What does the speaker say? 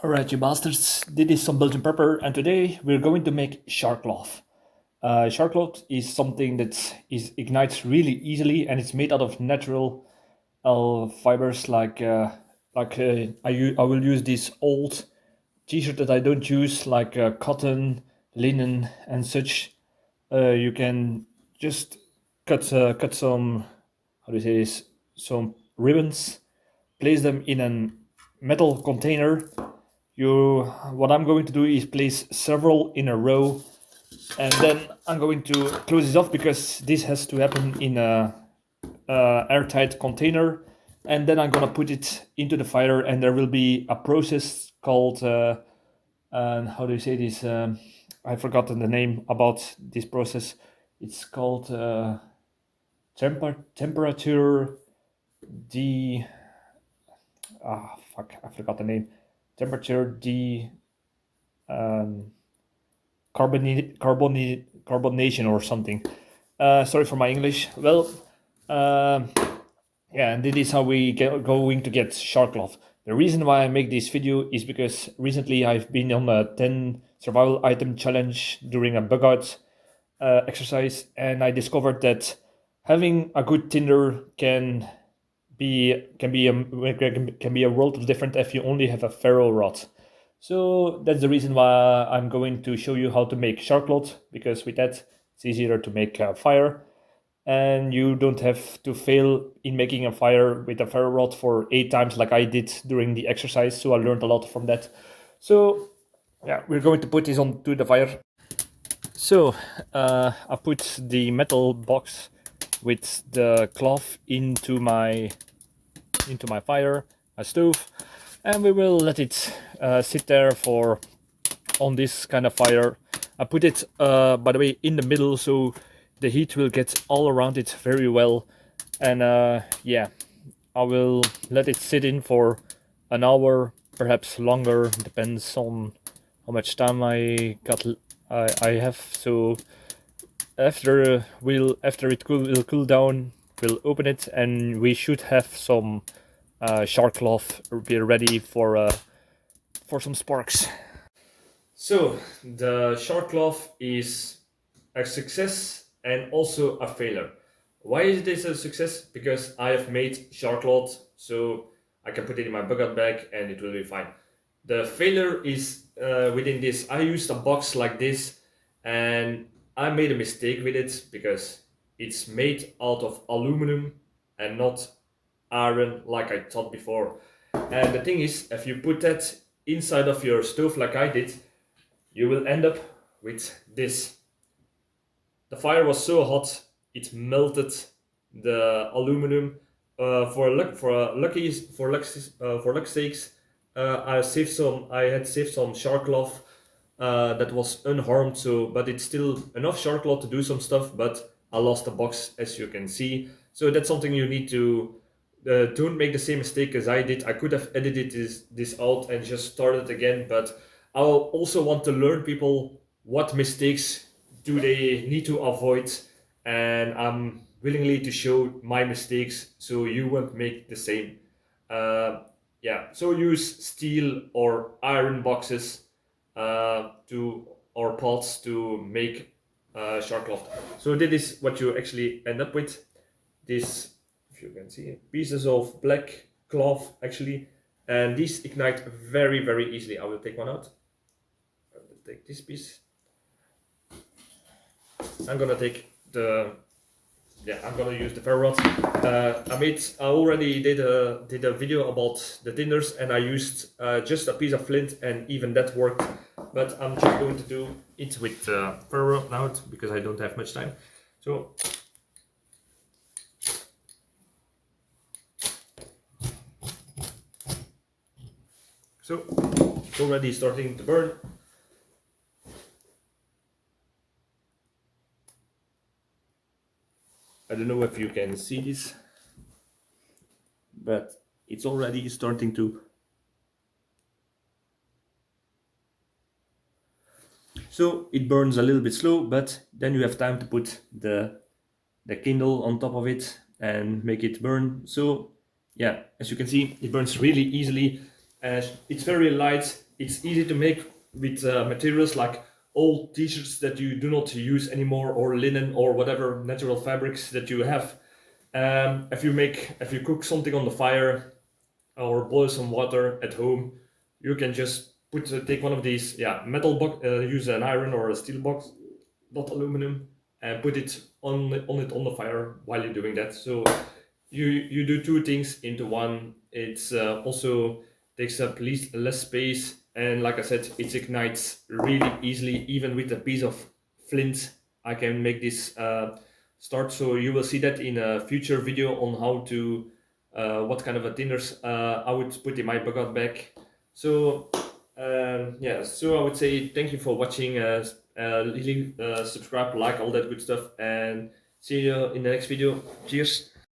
Alright, you bastards, this is Some-Belgian-prepper, and today we're going to make charcloth. Charcloth is something that ignites really easily, and it's made out of natural fibers I will use this old t-shirt that I don't use, like cotton, linen, and such. You can just cut some, how do you say this, some ribbons, place them in a metal container. What I'm going to do is place several in a row, and then I'm going to close this off because this has to happen in a airtight container, and then I'm gonna put it into the fire, and there will be a process called how do you say this? I've forgotten the name about this process. It's called temperature de fuck, I forgot the name. Temperature de um, carbonation or something. Sorry for my English. Well, yeah, and this is how we going to get charcloth. The reason why I make this video is because recently I've been on a 10 survival item challenge during a bug out exercise, and I discovered that having a good tinder can be a world of different if you only have a ferro rod. So that's the reason why I'm going to show you how to make charcloth, because with that it's easier to make a fire, and you don't have to fail in making a fire with a ferro rod for 8 times like I did during the exercise. So I learned a lot from that. So yeah, we're going to put this onto the fire. So I put the metal box with the cloth into my fire, my stove, and we will let it sit there for on this kind of fire. I put it, by the way, in the middle, so the heat will get all around it very well. And yeah, I will let it sit in for an hour, perhaps longer, depends on how much time I have. So after it will cool down, we'll open it, and we should have some charcloth be ready for some sparks. So the charcloth is a success and also a failure. Why is this a success? Because I have made charcloth, so I can put it in my bucket bag and it will be fine. The failure is within this. I used a box like this, and I made a mistake with it because it's made out of aluminum and not iron like I thought before. And the thing is, if you put that inside of your stove like I did, you will end up with this. The fire was so hot it melted the aluminum. For luck's sakes, I had saved some charcloth that was unharmed. So, but it's still enough charcloth to do some stuff. But I lost the box, as you can see. So that's something you need to. Don't make the same mistake as I did. I could have edited this out and just started again, but I also want to learn people what mistakes do they need to avoid, and I'm willingly to show my mistakes so you won't make the same. Yeah, so use steel or iron boxes to or pots to make charcloth. So this is what you actually end up with. This, if you can see, pieces of black cloth actually, and these ignite very easily. I will take one out. I will take this piece. I'm gonna take the, yeah, I'm gonna use the ferro rod. I already did a video about the tinders, and I used just a piece of flint, and even that worked. But I'm just going to do it with ferro rod now because I don't have much time. So it's already starting to burn. I don't know if you can see this, but it's already starting to. So it burns a little bit slow, but then you have time to put the Kindle on top of it and make it burn. So yeah, as you can see, it burns really easily. It's very light. it's easy to make with materials like old t-shirts that you do not use anymore, or linen, or whatever natural fabrics that you have. If you cook something on the fire or boil some water at home, you can just take one of these metal box, use an iron or a steel box, not aluminum, and put it on the fire while you're doing that. So you do two things into one. It's also takes up less space, and like I said, it ignites really easily. Even with a piece of flint, I can make this start. So you will see that in a future video on how to what kind of a tinners I would put in my bug bag. So so I would say thank you for watching. Subscribe, like, all that good stuff, and see you in the next video. Cheers.